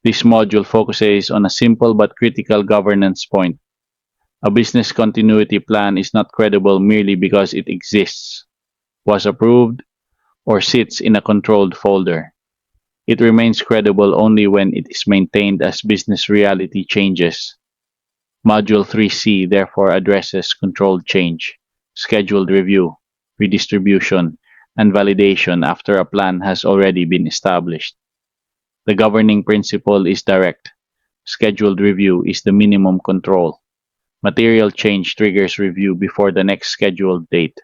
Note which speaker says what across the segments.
Speaker 1: This module focuses on a simple but critical governance point. A business continuity plan is not credible merely because it exists, was approved, or sits in a controlled folder. It remains credible only when it is maintained as business reality changes. Module 3C therefore addresses controlled change, scheduled review, redistribution, and validation after a plan has already been established. The governing principle is direct. Scheduled review is the minimum control. Material change triggers review before the next scheduled date.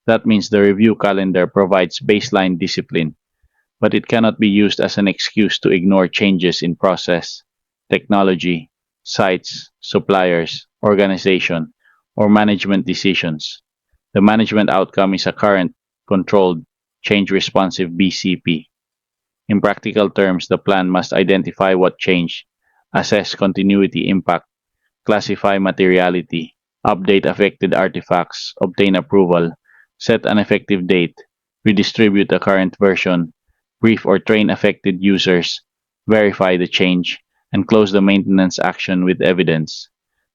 Speaker 1: That means the review calendar provides baseline discipline, but it cannot be used as an excuse to ignore changes in process, technology, sites, suppliers, organization, or management decisions. The management outcome is a current, controlled, change responsive BCP. In practical terms, the plan must identify what changed, assess continuity impact, classify materiality, update affected artifacts, obtain approval, set an effective date, redistribute the current version, brief or train affected users, verify the change, and close the maintenance action with evidence.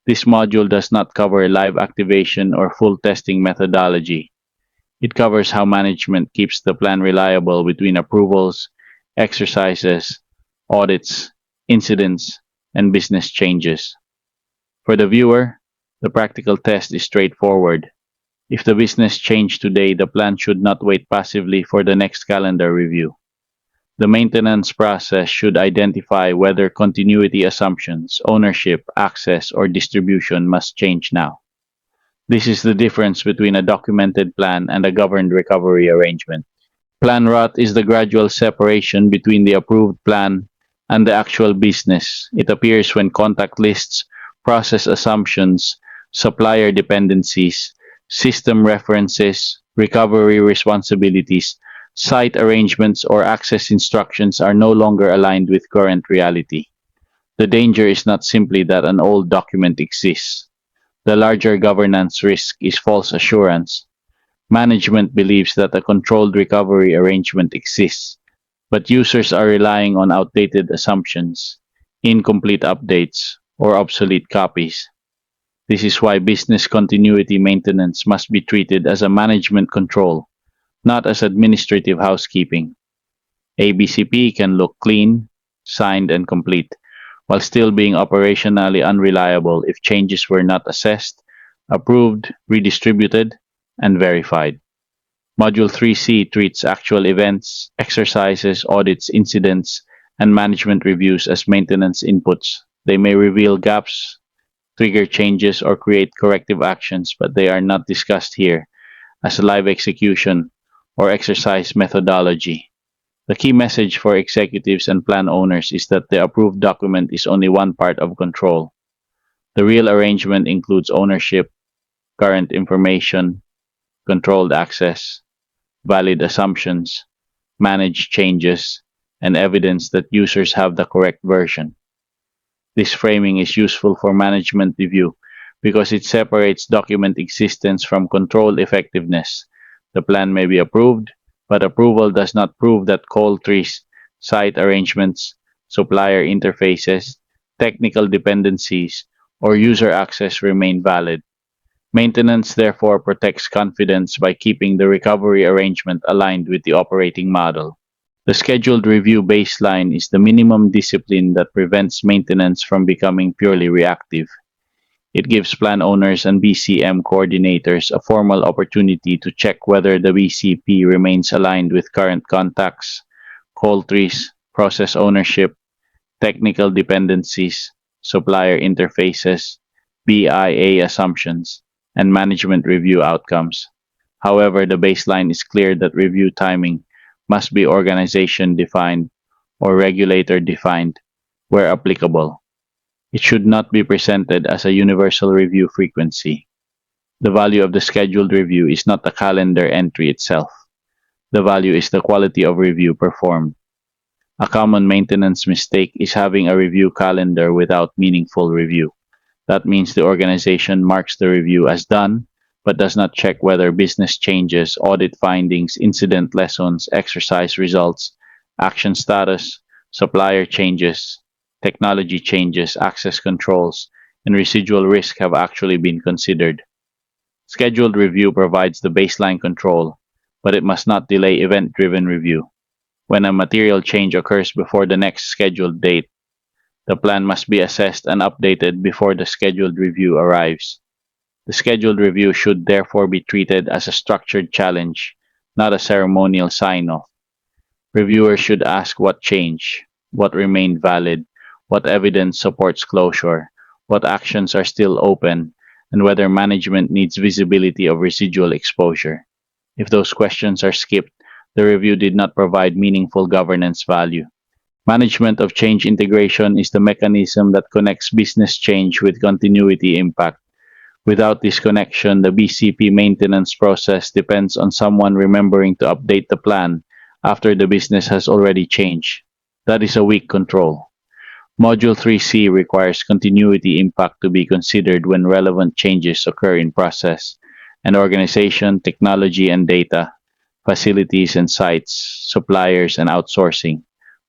Speaker 1: This module does not cover live activation or full testing methodology. It covers how management keeps the plan reliable between approvals, exercises, audits, incidents, and business changes. For the viewer, the practical test is straightforward. If the business changed today, the plan should not wait passively for the next calendar review. The maintenance process should identify whether continuity assumptions, ownership, access, or distribution must change now. This is the difference between a documented plan and a governed recovery arrangement. Plan rot is the gradual separation between the approved plan and the actual business. It appears when contact lists, process assumptions, supplier dependencies, system references, recovery responsibilities, site arrangements, or access instructions are no longer aligned with current reality. The danger is not simply that an old document exists. The larger governance risk is false assurance. Management believes that a controlled recovery arrangement exists, but users are relying on outdated assumptions, incomplete updates, or obsolete copies. This is why business continuity maintenance must be treated as a management control, not as administrative housekeeping. ABCP can look clean, signed, and complete, while still being operationally unreliable if changes were not assessed, approved, redistributed, and verified. Module 3C treats actual events, exercises, audits, incidents, and management reviews as maintenance inputs. They may reveal gaps, trigger changes, or create corrective actions, but they are not discussed here as a live execution or exercise methodology. The key message for executives and plan owners is that the approved document is only one part of control. The real arrangement includes ownership, current information, controlled access, valid assumptions, managed changes, and evidence that users have the correct version. This framing is useful for management review because it separates document existence from control effectiveness. The plan may be approved, but approval does not prove that call trees, site arrangements, supplier interfaces, technical dependencies, or user access remain valid. Maintenance therefore protects confidence by keeping the recovery arrangement aligned with the operating model. The scheduled review baseline is the minimum discipline that prevents maintenance from becoming purely reactive. It gives plan owners and BCM coordinators a formal opportunity to check whether the BCP remains aligned with current contacts, call trees, process ownership, technical dependencies, supplier interfaces, BIA assumptions, and management review outcomes. However, the baseline is clear that review timing must be organization defined or regulator defined where applicable. It should not be presented as a universal review frequency. The value of the scheduled review is not the calendar entry itself. The value is the quality of review performed. A common maintenance mistake is having a review calendar without meaningful review. That means the organization marks the review as done, but does not check whether business changes, audit findings, incident lessons, exercise results, action status, supplier changes, technology changes, access controls, and residual risk have actually been considered. Scheduled review provides the baseline control, but it must not delay event-driven review. When a material change occurs before the next scheduled date, the plan must be assessed and updated before the scheduled review arrives. The scheduled review should therefore be treated as a structured challenge, not a ceremonial sign-off. Reviewers should ask what changed, what remained valid, what evidence supports closure, what actions are still open, and whether management needs visibility of residual exposure. If those questions are skipped, the review did not provide meaningful governance value. Management of change integration is the mechanism that connects business change with continuity impact. Without this connection, the BCP maintenance process depends on someone remembering to update the plan after the business has already changed. That is a weak control. Module 3C requires continuity impact to be considered when relevant changes occur in process, and organization, technology and data, facilities and sites, suppliers and outsourcing,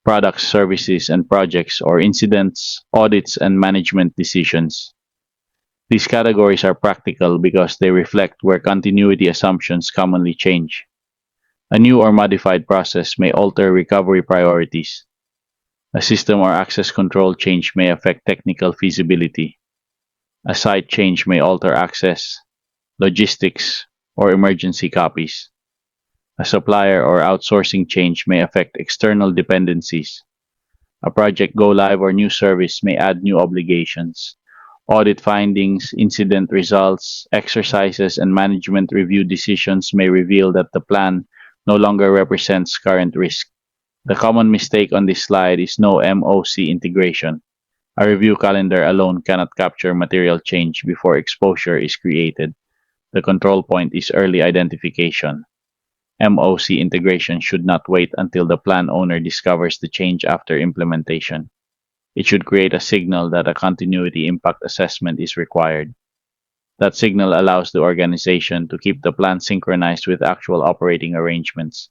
Speaker 1: products, services and projects, or incidents, audits, and management decisions. These categories are practical because they reflect where continuity assumptions commonly change. A new or modified process may alter recovery priorities. A system or access control change may affect technical feasibility. A site change may alter access, logistics, or emergency copies. A supplier or outsourcing change may affect external dependencies. A project go live or new service may add new obligations. Audit findings, incident results, exercises, and management review decisions may reveal that the plan no longer represents current risk. The common mistake on this slide is no MOC integration. A review calendar alone cannot capture material change before exposure is created. The control point is early identification. MOC integration should not wait until the plan owner discovers the change after implementation. It should create a signal that a continuity impact assessment is required. That signal allows the organization to keep the plan synchronized with actual operating arrangements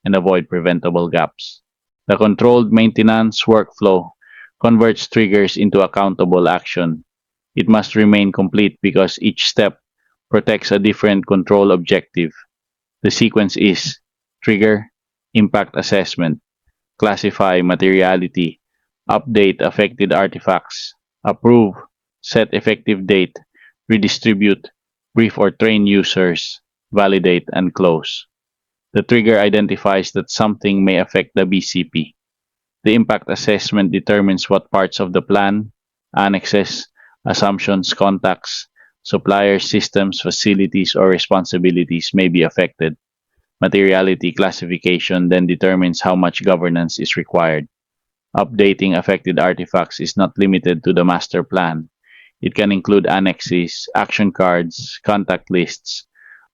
Speaker 1: and avoid preventable gaps. The controlled maintenance workflow converts triggers into accountable action. It must remain complete because each step protects a different control objective. The sequence is trigger, impact assessment, classify materiality, update affected artifacts, approve, set effective date, redistribute, brief or train users, validate, and close. The trigger identifies that something may affect the BCP. The impact assessment determines what parts of the plan, annexes, assumptions, contacts, suppliers, systems, facilities, or responsibilities may be affected. Materiality classification then determines how much governance is required. Updating affected artifacts is not limited to the master plan. It can include annexes, action cards, contact lists,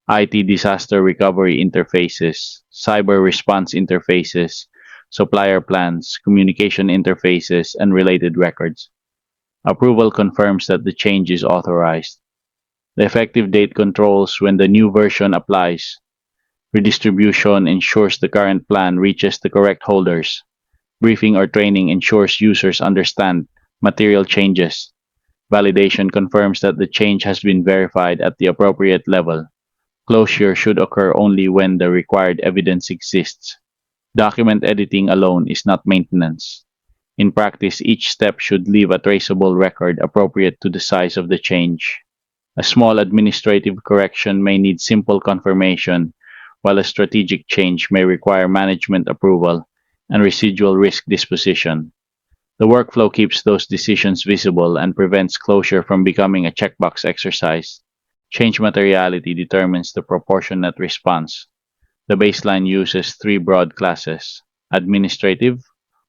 Speaker 1: IT disaster recovery interfaces, cyber response interfaces, supplier plans, communication interfaces, and related records. Approval confirms that the change is authorized. The effective date controls when the new version applies. Redistribution ensures the current plan reaches the correct holders. Briefing or training ensures users understand material changes. Validation confirms that the change has been verified at the appropriate level. Closure should occur only when the required evidence exists. Document editing alone is not maintenance. In practice, each step should leave a traceable record appropriate to the size of the change. A small administrative correction may need simple confirmation, while a strategic change may require management approval and residual risk disposition. The workflow keeps those decisions visible and prevents closure from becoming a checkbox exercise. Change materiality determines the proportionate response. The baseline uses three broad classes: administrative,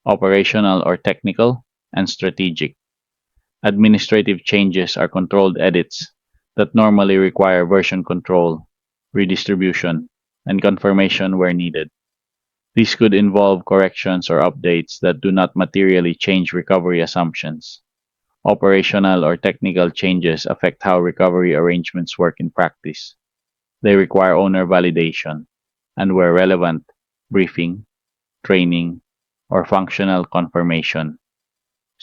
Speaker 1: operational or technical, and strategic. Administrative changes are controlled edits that normally require version control, redistribution, and confirmation where needed. These could involve corrections or updates that do not materially change recovery assumptions. Operational or technical changes affect how recovery arrangements work in practice. They require owner validation, and where relevant, briefing, training, or functional confirmation.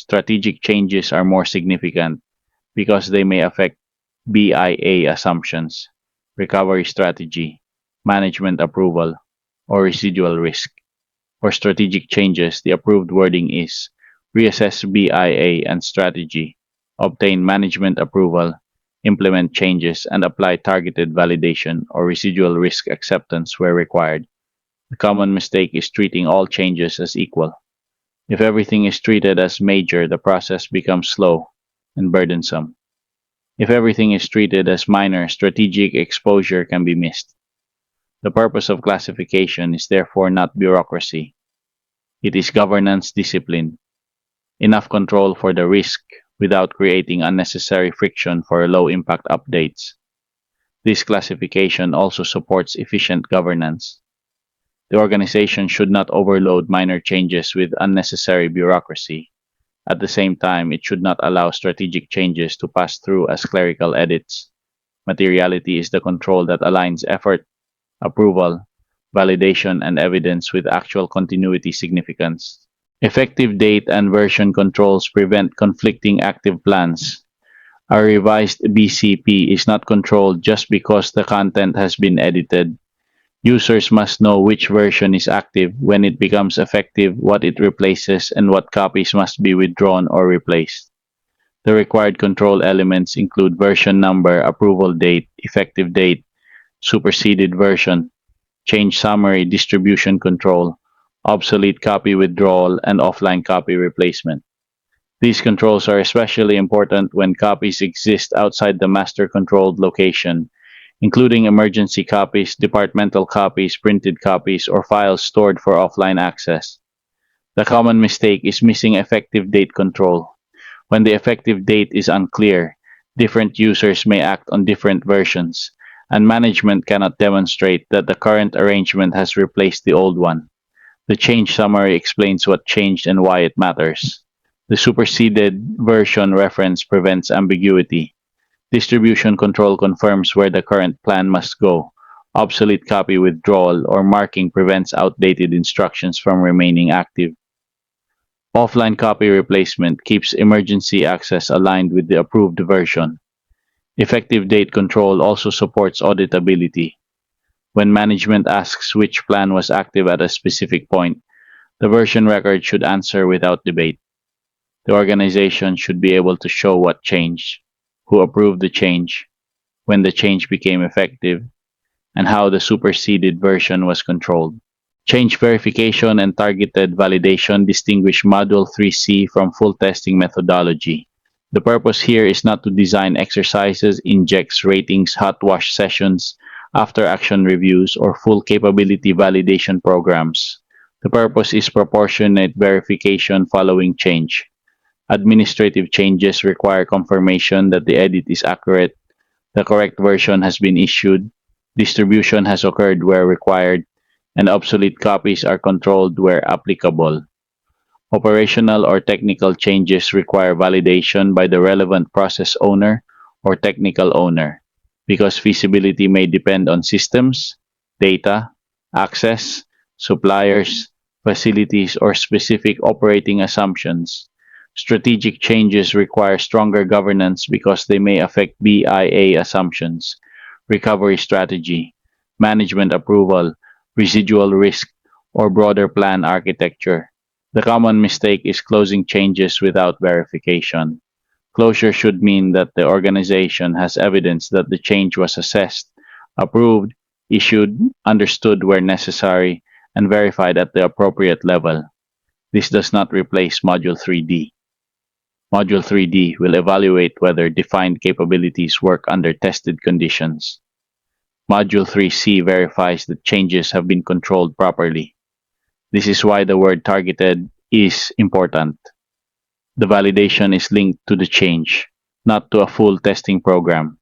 Speaker 1: Strategic changes are more significant because they may affect BIA assumptions, recovery strategy, management approval, or residual risk. For strategic changes, the approved wording is reassess BIA and strategy, obtain management approval, implement changes, and apply targeted validation or residual risk acceptance where required. The common mistake is treating all changes as equal. If everything is treated as major, the process becomes slow and burdensome. If everything is treated as minor, strategic exposure can be missed. The purpose of classification is therefore not bureaucracy. It is governance discipline, enough control for the risk without creating unnecessary friction for low-impact updates. This classification also supports efficient governance. The organization should not overload minor changes with unnecessary bureaucracy. At the same time, it should not allow strategic changes to pass through as clerical edits. Materiality is the control that aligns effort, approval, validation, and evidence with actual continuity significance. Effective date and version controls prevent conflicting active plans. A revised BCP is not controlled just because the content has been edited. Users must know which version is active, when it becomes effective, what it replaces, and what copies must be withdrawn or replaced. The required control elements include version number, approval date, effective date, superseded version, change summary, distribution control, obsolete copy withdrawal, and offline copy replacement. These controls are especially important when copies exist outside the master controlled location, including emergency copies, departmental copies, printed copies, or files stored for offline access. The common mistake is missing effective date control. When the effective date is unclear, different users may act on different versions, and management cannot demonstrate that the current arrangement has replaced the old one. The change summary explains what changed and why it matters. The superseded version reference prevents ambiguity. Distribution control confirms where the current plan must go. Obsolete copy withdrawal or marking prevents outdated instructions from remaining active. Offline copy replacement keeps emergency access aligned with the approved version. Effective date control also supports auditability. When management asks which plan was active at a specific point, the version record should answer without debate. The organization should be able to show what changed, who approved the change, when the change became effective, and how the superseded version was controlled. Change verification and targeted validation distinguish Module 3C from full testing methodology. The purpose here is not to design exercises, injects ratings, hot wash sessions, after-action reviews, or full capability validation programs. The purpose is proportionate verification following change. Administrative changes require confirmation that the edit is accurate, the correct version has been issued, distribution has occurred where required, and obsolete copies are controlled where applicable. Operational or technical changes require validation by the relevant process owner or technical owner, because feasibility may depend on systems, data, access, suppliers, facilities, or specific operating assumptions. Strategic changes require stronger governance because they may affect BIA assumptions, recovery strategy, management approval, residual risk, or broader plan architecture. The common mistake is closing changes without verification. Closure should mean that the organization has evidence that the change was assessed, approved, issued, understood where necessary, and verified at the appropriate level. This does not replace Module 3D. Module 3D will evaluate whether defined capabilities work under tested conditions. Module 3C verifies that changes have been controlled properly. This is why the word targeted is important. The validation is linked to the change, not to a full testing program.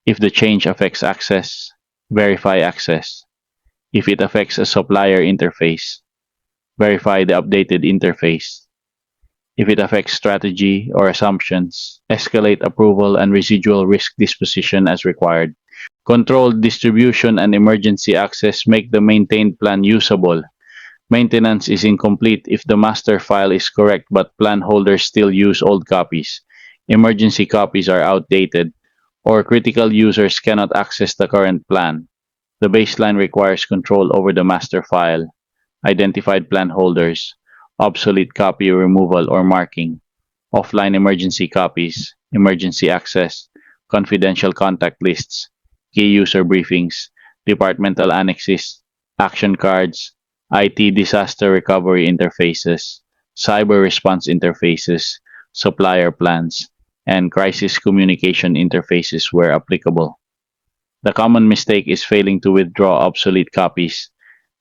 Speaker 1: If the change affects access, verify access. If it affects a supplier interface, verify the updated interface. If it affects strategy or assumptions, escalate approval and residual risk disposition as required. Controlled distribution and emergency access make the maintained plan usable. Maintenance is incomplete if the master file is correct but plan holders still use old copies. Emergency copies are outdated, or critical users cannot access the current plan. The baseline requires control over the master file, identified plan holders, obsolete copy removal or marking, offline emergency copies, emergency access, confidential contact lists, key user briefings, departmental annexes, action cards, IT disaster recovery interfaces, cyber response interfaces, supplier plans, and crisis communication interfaces where applicable. The common mistake is failing to withdraw obsolete copies.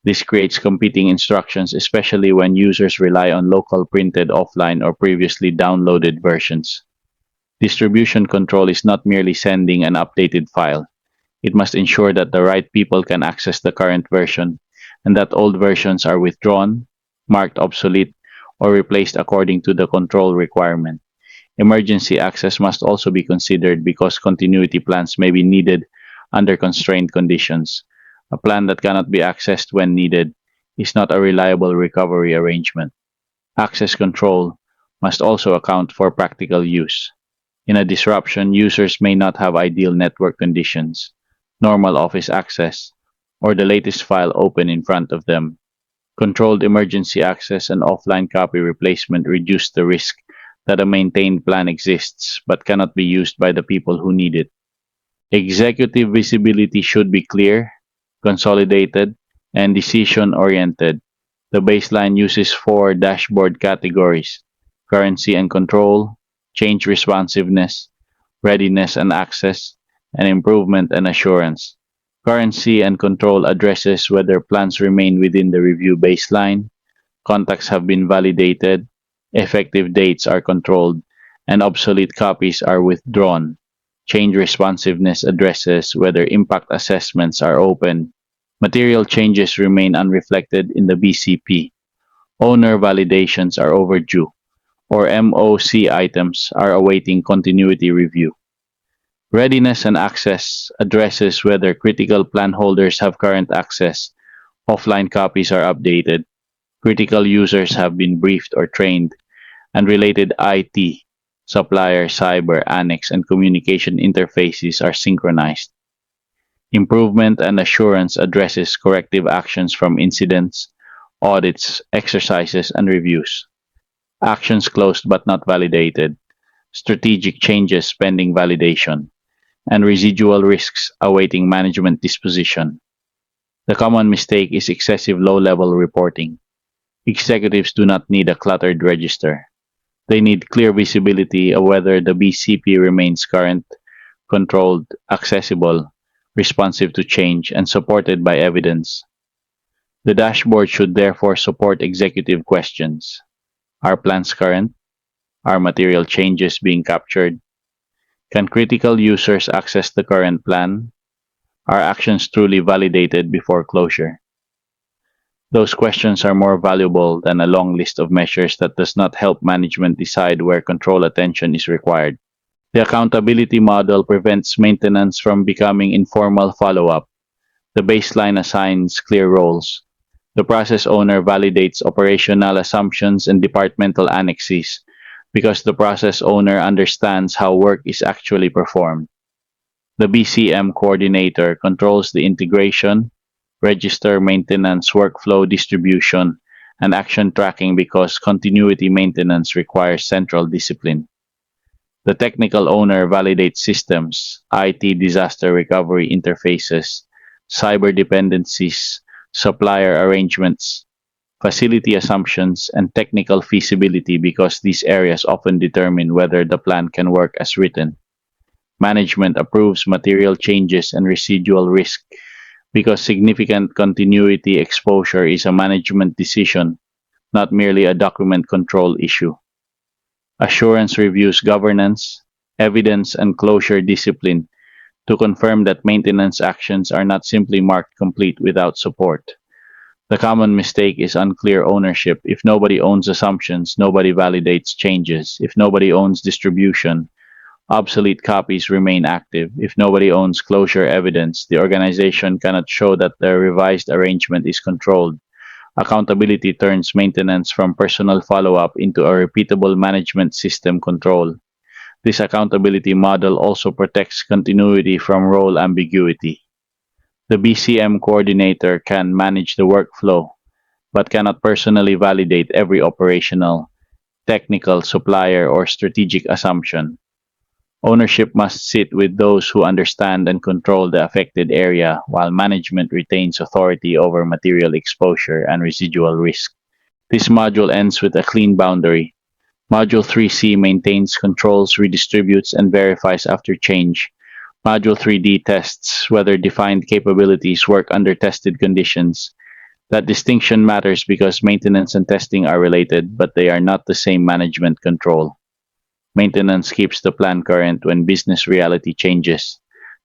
Speaker 1: This creates competing instructions, especially when users rely on local printed offline or previously downloaded versions. Distribution control is not merely sending an updated file. It must ensure that the right people can access the current version and that old versions are withdrawn, marked obsolete, or replaced according to the control requirement. Emergency access must also be considered because continuity plans may be needed under constrained conditions. A plan that cannot be accessed when needed is not a reliable recovery arrangement. Access control must also account for practical use. In a disruption, users may not have ideal network conditions, normal office access, or the latest file open in front of them. Controlled emergency access and offline copy replacement reduce the risk that a maintained plan exists but cannot be used by the people who need it. Executive visibility should be clear, consolidated, and decision-oriented. The baseline uses four dashboard categories: currency and control, change responsiveness, readiness and access, and improvement and assurance. Currency and control addresses whether plans remain within the review baseline, contacts have been validated, effective dates are controlled, and obsolete copies are withdrawn. Change responsiveness addresses whether impact assessments are open. Material changes remain unreflected in the BCP. Owner validations are overdue, or MOC items are awaiting continuity review. Readiness and access addresses whether critical plan holders have current access, offline copies are updated, critical users have been briefed or trained, and related IT, supplier, cyber, annex, and communication interfaces are synchronized. Improvement and assurance addresses corrective actions from incidents, audits, exercises, and reviews. Actions closed but not validated. Strategic changes pending validation. And residual risks awaiting management disposition. The common mistake is excessive low-level reporting. Executives do not need a cluttered register. They need clear visibility of whether the BCP remains current, controlled, accessible, responsive to change, and supported by evidence. The dashboard should therefore support executive questions. Are plans current? Are material changes being captured? Can critical users access the current plan? Are actions truly validated before closure? Those questions are more valuable than a long list of measures that does not help management decide where control attention is required. The accountability model prevents maintenance from becoming informal follow-up. The baseline assigns clear roles. The process owner validates operational assumptions and departmental annexes because the process owner understands how work is actually performed. The BCM coordinator controls the integration, register maintenance, workflow distribution, and action tracking because continuity maintenance requires central discipline. The technical owner validates systems, IT disaster recovery interfaces, cyber dependencies, supplier arrangements, facility assumptions, and technical feasibility because these areas often determine whether the plan can work as written. Management approves material changes and residual risk because significant continuity exposure is a management decision, not merely a document control issue. Assurance reviews governance, evidence, and closure discipline to confirm that maintenance actions are not simply marked complete without support. The common mistake is unclear ownership. If nobody owns assumptions, nobody validates changes. If nobody owns distribution, obsolete copies remain active. If nobody owns closure evidence, the organization cannot show that the revised arrangement is controlled, Accountability turns maintenance from personal follow-up into a repeatable management system control. This accountability model also protects continuity from role ambiguity. The BCM coordinator can manage the workflow, but cannot personally validate every operational, technical, supplier, or strategic assumption. Ownership must sit with those who understand and control the affected area, while management retains authority over material exposure and residual risk. This module ends with a clean boundary. Module 3C maintains, controls, redistributes, and verifies after change. Module 3D tests whether defined capabilities work under tested conditions. That distinction matters because maintenance and testing are related, but they are not the same management control. Maintenance keeps the plan current when business reality changes.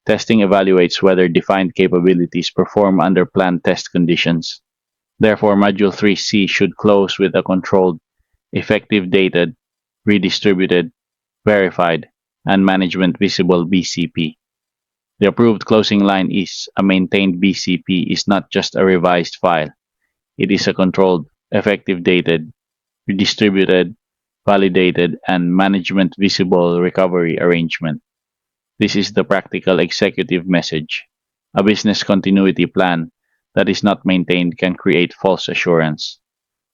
Speaker 1: Testing evaluates whether defined capabilities perform under planned test conditions. Therefore, Module 3C should close with a controlled, effective dated, redistributed, verified, and management visible BCP. The approved closing line is a maintained BCP is not just a revised file. It is a controlled, effective dated, redistributed, validated, and management visible recovery arrangement. This is the practical executive message. A business continuity plan that is not maintained can create false assurance.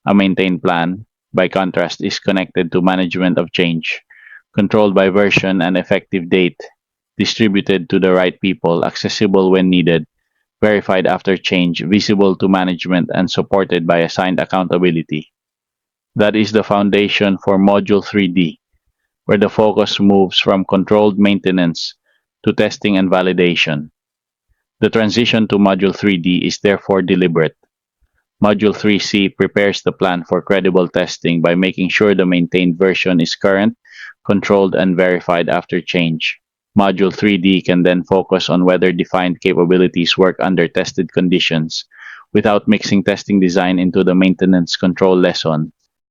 Speaker 1: A maintained plan, by contrast, is connected to management of change, controlled by version and effective date, distributed to the right people, accessible when needed, verified after change, visible to management, and supported by assigned accountability. That is the foundation for Module 3D, where the focus moves from controlled maintenance to testing and validation. The transition to Module 3D is therefore deliberate. Module 3C prepares the plan for credible testing by making sure the maintained version is current, controlled, and verified after change. Module 3D can then focus on whether defined capabilities work under tested conditions, without mixing testing design into the maintenance control lesson.